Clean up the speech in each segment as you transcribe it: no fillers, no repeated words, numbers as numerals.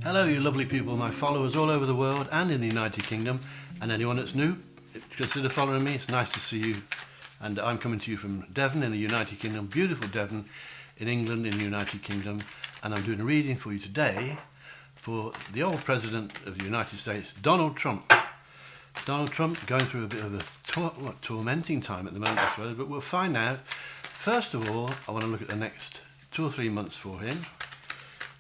Hello you lovely people, my followers all over the world and in the United Kingdom, and anyone that's new, consider following me. It's nice to see you. And I'm coming to you from Devon in the United Kingdom, beautiful Devon in England in the United Kingdom, and I'm doing a reading for you today for the old President of the United States, Donald Trump. Donald Trump going through a bit of a tormenting time at the moment, I suppose, but we'll find out. First of all, I want to look at the next 2 or 3 months for him,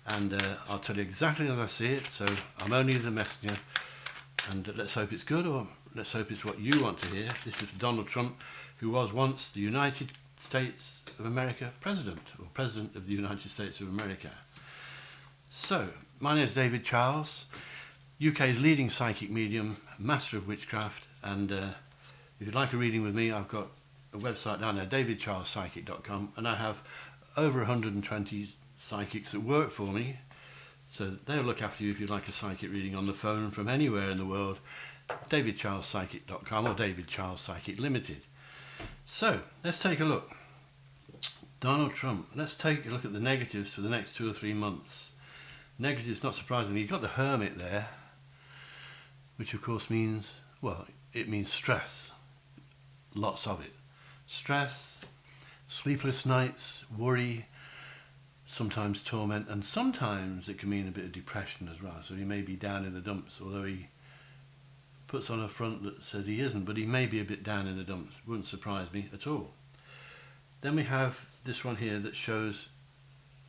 and I'll tell you exactly as I see it. So I'm only the messenger, and let's hope it's good, or let's hope it's what you want to hear. This is Donald Trump, who was once the United States of America President, or President of the United States of America. So, my name is David Charles, UK's leading psychic medium, master of witchcraft, and if you'd like a reading with me, I've got a website down there, davidcharlespsychic.com, and I have over 120 psychics that work for me, so they'll look after you if you'd like a psychic reading on the phone from anywhere in the world. davidcharlespsychic.com or David Charles Psychic Limited. So, let's take a look. Donald Trump. Let's take a look at the negatives for the next 2 or 3 months. Negatives, not surprisingly, you've got the Hermit there, which of course means, well, it means stress. Lots of it. Stress, sleepless nights, worry, sometimes torment, and sometimes it can mean a bit of depression as well. So he may be down in the dumps, although he puts on a front that says he isn't, but he may be a bit down in the dumps. Wouldn't surprise me at all. Then we have this one here that shows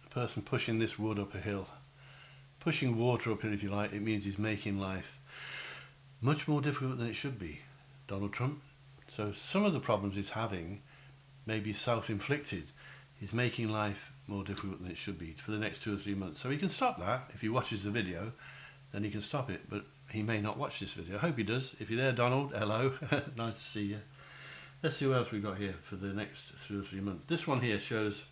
a person pushing this wood up a hill. Pushing water uphill, if you like. It means he's making life much more difficult than it should be, Donald Trump. So some of the problems he's having may be self-inflicted. He's making life more difficult than it should be for the next 2 or 3 months. So he can stop that. If he watches the video, then he can stop it. But he may not watch this video. I hope he does. If you're there, Donald, hello. Nice to see you. Let's see what else we've got here for the next 2 or 3 months. This one here shows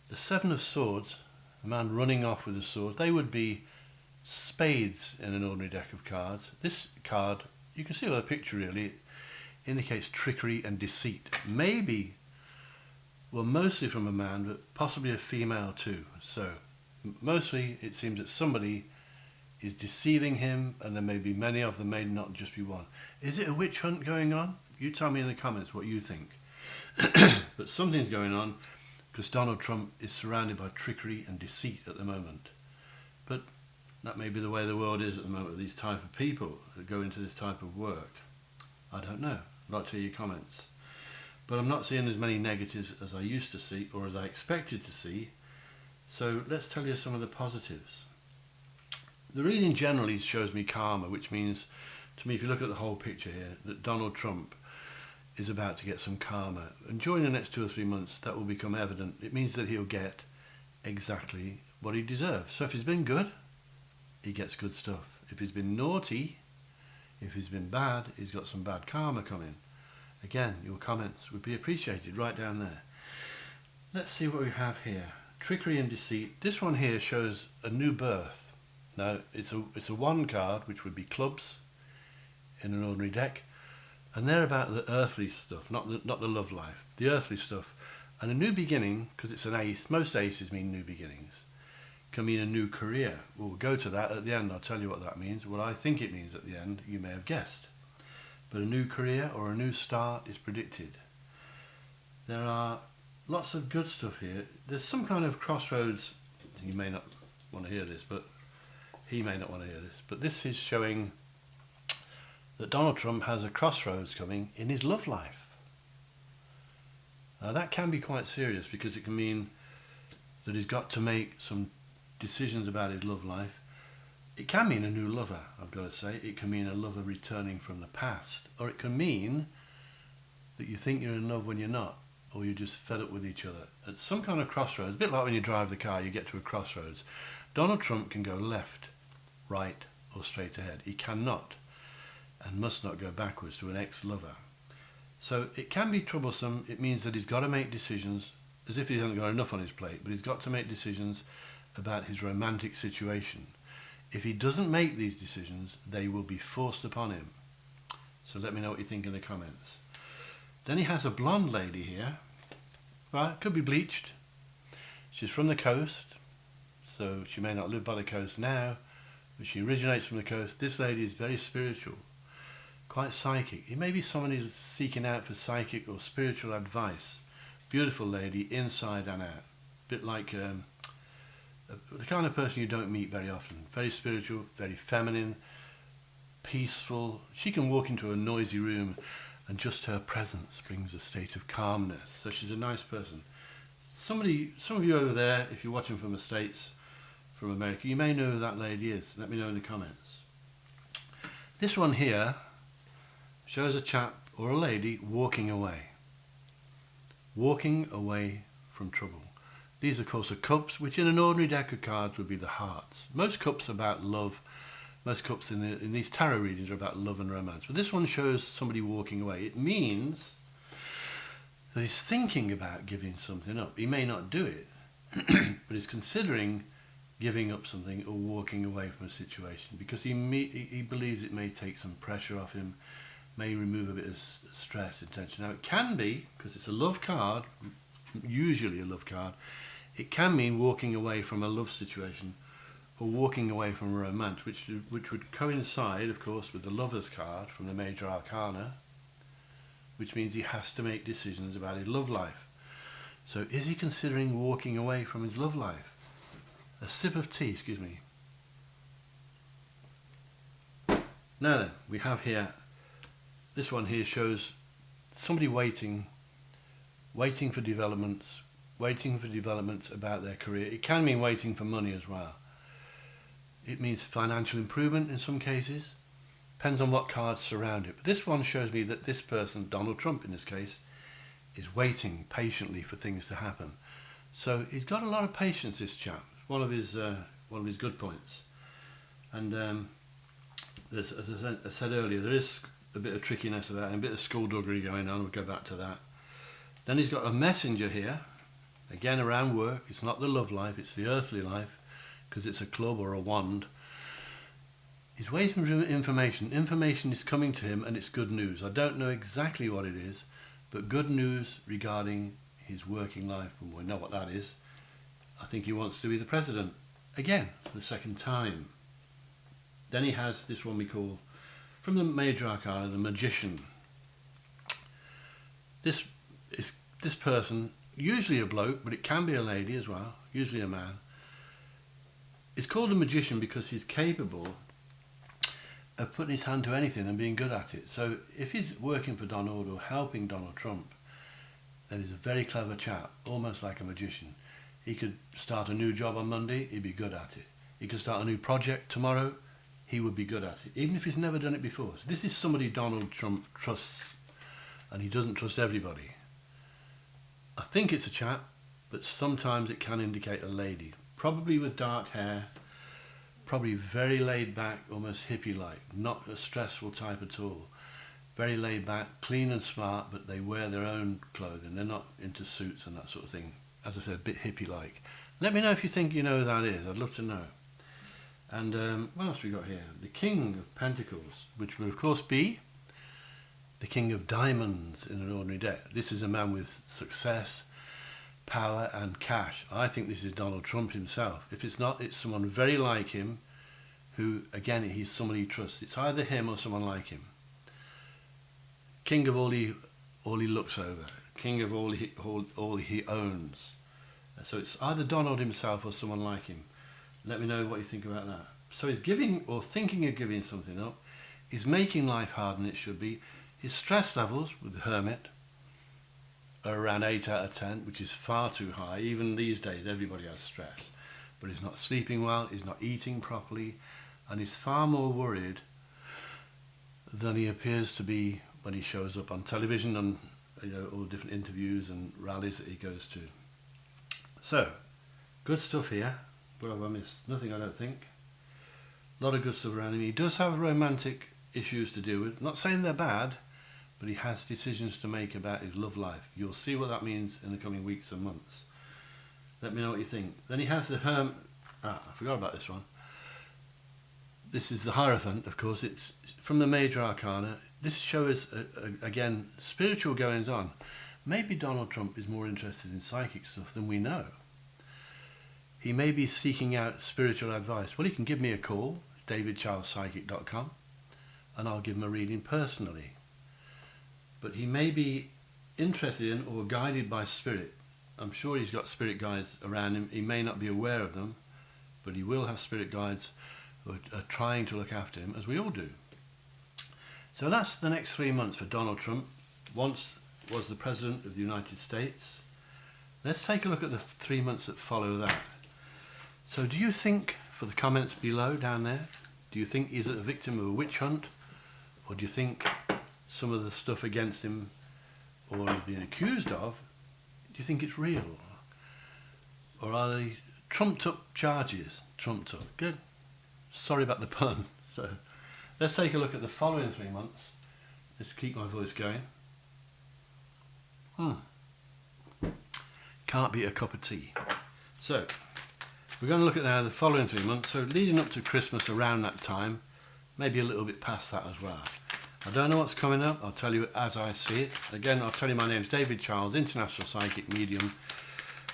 the Seven of Swords, a man running off with a sword. They would be spades in an ordinary deck of cards. This card, you can see by the picture really, it indicates trickery and deceit. Maybe, well, mostly from a man, but possibly a female too. So, mostly it seems that somebody is deceiving him, and there may be many of them, may not just be one. Is it a witch hunt going on? You tell me in the comments what you think. But something's going on, because Donald Trump is surrounded by trickery and deceit at the moment. But that may be the way the world is at the moment with these type of people that go into this type of work. I don't know. I'd like to hear your comments. But I'm not seeing as many negatives as I used to see, or as I expected to see. So let's tell you some of the positives. The reading generally shows me karma, which means, to me, if you look at the whole picture here, that Donald Trump is about to get some karma. And during the next 2 or 3 months, that will become evident. It means that he'll get exactly what he deserves. So if he's been good, he gets good stuff. If he's been naughty, if he's been bad, he's got some bad karma coming. Again, your comments would be appreciated right down there. Let's see what we have here. Trickery and deceit. This one here shows a new birth. Now, it's a 1 card, which would be clubs in an ordinary deck. And they're about the earthly stuff, not the love life. The earthly stuff. And a new beginning, because it's an ace. Most aces mean new beginnings. Can mean a new career. We'll go to that at the end. I'll tell you what that means. What I think it means at the end, you may have guessed. But a new career or a new start is predicted. There are lots of good stuff here. There's some kind of crossroads. You may not want to hear this, but he may not want to hear this. But this is showing that Donald Trump has a crossroads coming in his love life. Now that can be quite serious, because it can mean that he's got to make some decisions about his love life. It can mean a new lover, I've got to say. It can mean a lover returning from the past. Or it can mean that you think you're in love when you're not, or you're just fed up with each other. At some kind of crossroads, a bit like when you drive the car, you get to a crossroads. Donald Trump can go left, right, or straight ahead. He cannot and must not go backwards to an ex-lover. So it can be troublesome. It means that he's got to make decisions, as if he hasn't got enough on his plate, but he's got to make decisions about his romantic situation. If he doesn't make these decisions, they will be forced upon him. So let me know what you think in the comments. Then he has a blonde lady here. Well, it could be bleached. She's from the coast, so she may not live by the coast now, but she originates from the coast. This lady is very spiritual, quite psychic. It may be someone who's seeking out for psychic or spiritual advice. Beautiful lady, inside and out. Bit like the kind of person you don't meet very often. Very spiritual, very feminine, peaceful. She can walk into a noisy room and just her presence brings a state of calmness. So she's a nice person. Some of you over there, if you're watching from the States, from America, you may know who that lady is. Let me know in the comments. This one here shows a chap or a lady walking away. Walking away from trouble. These, of course, are cups, which in an ordinary deck of cards would be the hearts. Most cups are about love. Most cups in these tarot readings are about love and romance. But this one shows somebody walking away. It means that he's thinking about giving something up. He may not do it, but he's considering giving up something or walking away from a situation because he believes it may take some pressure off him, may remove a bit of stress and tension. Now it can be, because it's a love card, usually a love card, it can mean walking away from a love situation or walking away from a romance, which would coincide, of course, with the Lover's card from the Major Arcana, which means he has to make decisions about his love life. So is he considering walking away from his love life? A sip of tea, excuse me. Now then, we have here, this one here shows somebody waiting for developments about their career. It can mean waiting for money as well. It means financial improvement in some cases. Depends on what cards surround it. But this one shows me that this person, Donald Trump in this case, is waiting patiently for things to happen. So he's got a lot of patience, this chap. One of his good points. And as I said earlier, there is a bit of trickiness about him, a bit of skullduggery going on. We'll go back to that. Then he's got a messenger here, again around work. It's not the love life, it's the earthly life, because it's a club or a wand. He's waiting for information. Information is coming to him and it's good news. I don't know exactly what it is, but good news regarding his working life, and we know what that is. I think he wants to be the president, again, for the second time. Then he has this one we call, from the Major Arcana, the Magician. This person, usually a bloke, but it can be a lady as well, usually a man. It's called a magician because he's capable of putting his hand to anything and being good at it. So if he's working for Donald or helping Donald Trump, then he's a very clever chap, almost like a magician. He could start a new job on Monday, he'd be good at it. He could start a new project tomorrow, he would be good at it, even if he's never done it before. So this is somebody Donald Trump trusts, and he doesn't trust everybody. I think it's a chap, but sometimes it can indicate a lady. Probably with dark hair, probably very laid back, almost hippie-like, not a stressful type at all. Very laid back, clean and smart, but they wear their own clothing. They're not into suits and that sort of thing. As I said, a bit hippie-like. Let me know if you think you know who that is. I'd love to know. And what else we got here? The King of Pentacles, which will of course be the King of Diamonds in an ordinary deck. This is a man with success, power and cash. I think this is Donald Trump himself. If it's not, it's someone very like him who, again, he's someone he trusts. It's either him or someone like him. King of all he looks over. King of all he owns. So it's either Donald himself or someone like him. Let me know what you think about that. So he's giving or thinking of giving something up. He's making life harder than it should be. His stress levels with the Hermit are around 8 out of 10, which is far too high. Even these days, everybody has stress. But he's not sleeping well, he's not eating properly, and he's far more worried than he appears to be when he shows up on television and all the different interviews and rallies that he goes to. So, good stuff here. What have I missed? Nothing, I don't think. A lot of good stuff around him. He does have romantic issues to deal with. Not saying they're bad, but he has decisions to make about his love life. You'll see what that means in the coming weeks and months. Let me know what you think. Then he has the Hermit. I forgot about this one. This is the Hierophant, of course. It's from the Major Arcana. This shows, again, spiritual goings on. Maybe Donald Trump is more interested in psychic stuff than we know. he may be seeking out spiritual advice. Well, he can give me a call, davidcharlespsychic.com, and I'll give him a reading personally. But he may be interested in or guided by spirit. I'm sure he's got spirit guides around him. He may not be aware of them, but he will have spirit guides who are trying to look after him, as we all do. So that's the next 3 months for Donald Trump. Once was the President of the United States. Let's take a look at the 3 months that follow that. So do you think, for the comments below down there, do you think he's a victim of a witch hunt? Or do you think some of the stuff against him or he's been accused of, do you think it's real? Or are they trumped up charges? Trumped up. Good. Sorry about the pun. So let's take a look at the following 3 months. Let's keep my voice going. Can't beat a cup of tea. So we're going to look at now the following 3 months. So leading up to Christmas, around that time, maybe a little bit past that as well. I don't know what's coming up. I'll tell you as I see it. Again, I'll tell you my name's David Charles, International Psychic Medium.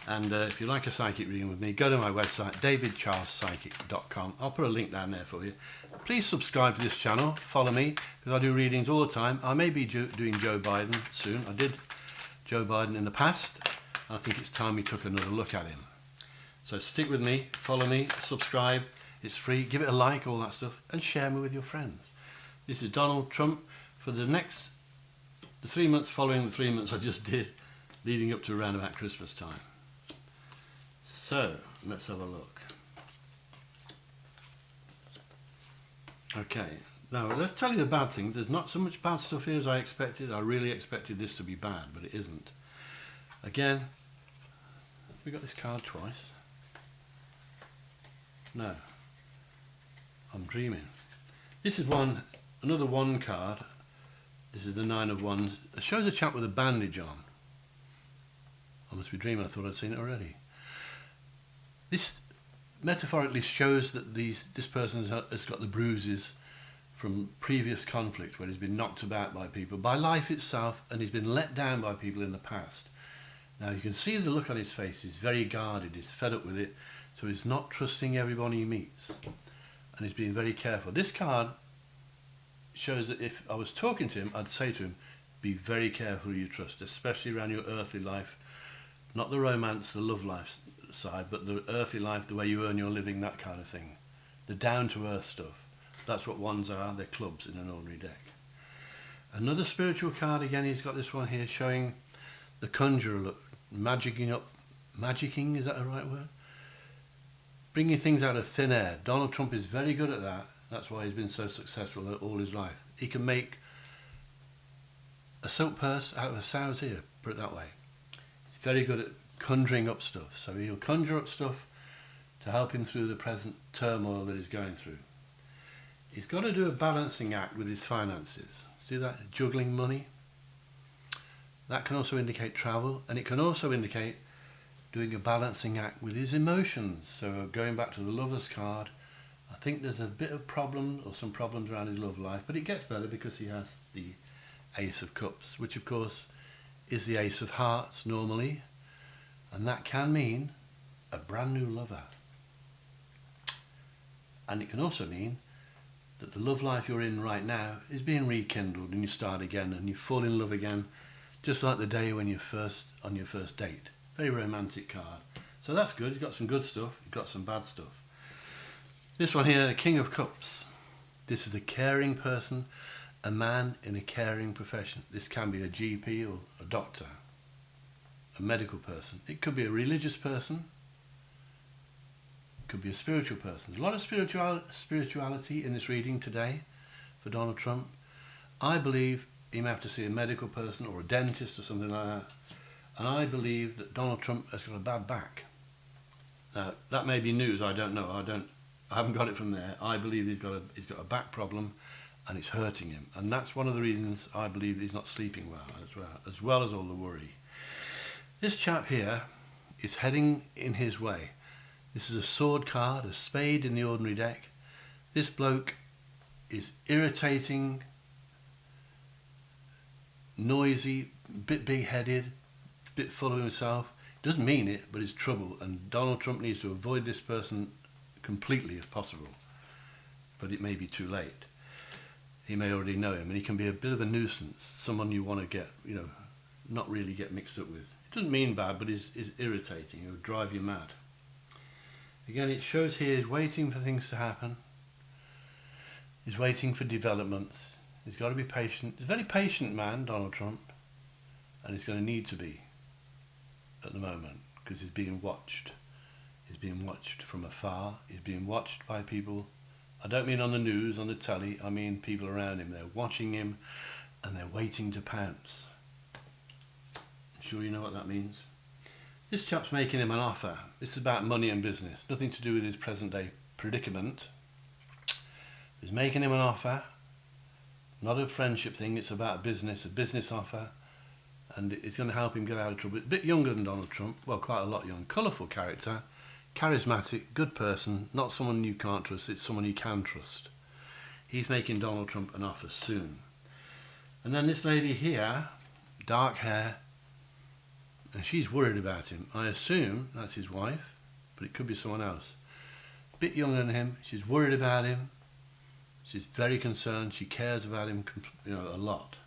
And if you like a psychic reading with me, go to my website, davidcharlespsychic.com. I'll put a link down there for you. Please subscribe to this channel. Follow me, because I do readings all the time. I may be doing Joe Biden soon. I did Joe Biden in the past. I think it's time we took another look at him. So stick with me, follow me, subscribe. It's free. Give it a like, all that stuff, and share me with your friends. This is Donald Trump for the 3 months following the 3 months I just did, leading up to around about Christmas time. So let's have a look. Okay, now let's tell you the bad thing. There's not so much bad stuff here as I expected. I really expected this to be bad, but it isn't. Again, we got this card twice. No, I'm dreaming. This is another one card. This is the 9 of Wands. It shows a chap with a bandage on. I must be dreaming. I thought I'd seen it already. This metaphorically shows that this person has got the bruises from previous conflict, where he's been knocked about by people, by life itself, and he's been let down by people in the past. Now you can see the look on his face. He's very guarded. He's fed up with it, so he's not trusting everybody he meets, and he's being very careful. This card shows that if I was talking to him, I'd say to him, be very careful who you trust, especially around your earthly life, not the romance, the love life side, but the earthly life, the way you earn your living, that kind of thing. The down-to-earth stuff. That's what wands are. They're clubs in an ordinary deck. Another spiritual card, again, he's got this one here showing the conjurer look, magicking, is that a right word? Bringing things out of thin air. Donald Trump is very good at that. That's why he's been so successful all his life. He can make a silk purse out of a sow's ear, put it that way. He's very good at conjuring up stuff. So he'll conjure up stuff to help him through the present turmoil that he's going through. He's got to do a balancing act with his finances. See that? Juggling money. That can also indicate travel, and it can also indicate doing a balancing act with his emotions. So going back to the Lover's card, I think there's a bit of problem or some problems around his love life, but it gets better because he has the Ace of Cups, which of course is the Ace of Hearts normally, and that can mean a brand new lover. And it can also mean that the love life you're in right now is being rekindled, and you start again and you fall in love again, just like the day when you're on your first date. Very romantic card. So that's good. You've got some good stuff, you've got some bad stuff. This one here, the King of Cups. This is a caring person, a man in a caring profession. This can be a GP or a doctor, a medical person. It could be a religious person. It could be a spiritual person. There's a lot of spirituality in this reading today for Donald Trump. I believe he may have to see a medical person or a dentist or something like that. And I believe that Donald Trump has got a bad back. Now, that may be news, I don't know. I haven't got it from there. I believe he's got a back problem and it's hurting him. And that's one of the reasons I believe he's not sleeping well as well as all the worry. This chap here is heading in his way. This is a sword card, a spade in the ordinary deck. This bloke is irritating, noisy, bit big-headed, bit full of himself, Doesn't mean it, but it's trouble, and Donald Trump needs to avoid this person completely if possible. But it may be too late. He may already know him, and he can be a bit of a nuisance, someone you want to get, not really get mixed up with. It doesn't mean bad, but is irritating. It will drive you mad. Again, it shows here he's waiting for things to happen. He's waiting for developments. He's got to be patient. He's a very patient man, Donald Trump, and he's going to need to be at the moment because he's being watched. He's being watched from afar. He's being watched by people. I don't mean on the news, on the telly. I mean people around him. They're watching him and they're waiting to pounce. I'm sure you know what that means. This chap's making him an offer. This is about money and business. Nothing to do with his present day predicament. He's making him an offer. Not a friendship thing. It's about business, a business offer. And it's going to help him get out of trouble. A bit younger than Donald Trump. Well, quite a lot young. Colourful character. Charismatic, good person, not someone you can't trust, it's someone you can trust. He's making Donald Trump an offer soon. And then this lady here, dark hair, and she's worried about him. I assume that's his wife, but it could be someone else. A bit younger than him, she's worried about him, she's very concerned, she cares about him a lot.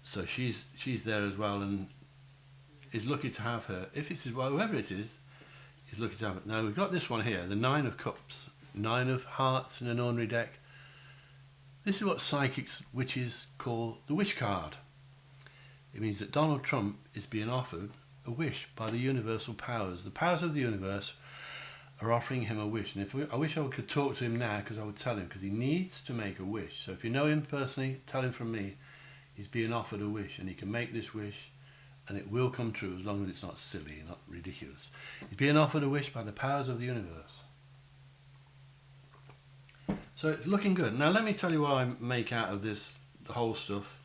So she's there as well, and is lucky to have her. If it's his wife, whoever it is, he's lucky to have it. Now we've got this one here, the 9 of Cups, 9 of Hearts in an ordinary deck. This is what psychics, witches call the wish card. It means that Donald Trump is being offered a wish by the universal powers. The powers of the universe are offering him a wish. And I wish I could talk to him now, because I would tell him, because he needs to make a wish. So if you know him personally, tell him from me, he's being offered a wish, and he can make this wish and it will come true as long as it's not silly, not ridiculous. He's being offered a wish by the powers of the universe. So it's looking good. Now let me tell you what I make out of this, the whole stuff,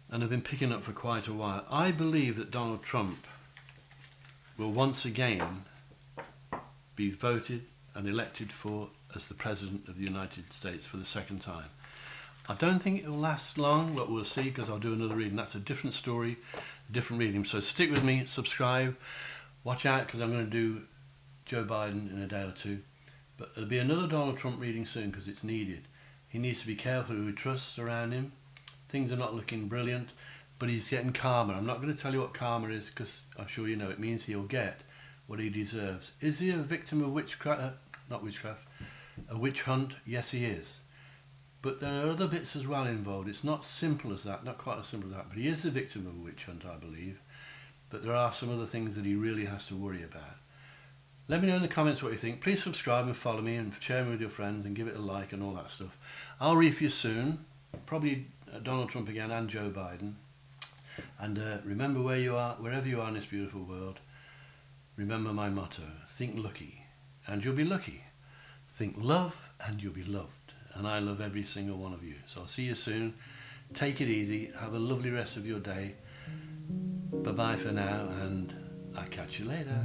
and I've been picking up for quite a while. I believe that Donald Trump will once again be voted and elected for as the President of the United States for the second time. I don't think it will last long, but we'll see, because I'll do another reading. That's a different story, a different reading. So stick with me, subscribe, watch out, because I'm going to do Joe Biden in a day or two. But there'll be another Donald Trump reading soon, because it's needed. He needs to be careful who he trusts around him. Things are not looking brilliant, but he's getting calmer. I'm not going to tell you what karma is, because I'm sure you know it means he'll get what he deserves. Is he a victim of witchcraft? Not witchcraft, a witch hunt? Yes, he is. But there are other bits as well involved. It's not simple as that, not quite as simple as that. But he is the victim of a witch hunt, I believe. But there are some other things that he really has to worry about. Let me know in the comments what you think. Please subscribe and follow me and share me with your friends and give it a like and all that stuff. I'll read for you soon. Probably Donald Trump again and Joe Biden. And remember where you are, wherever you are in this beautiful world. Remember my motto, think lucky and you'll be lucky. Think love and you'll be loved. And I love every single one of you. So I'll see you soon. Take it easy. Have a lovely rest of your day. Bye-bye for now, and I'll catch you later.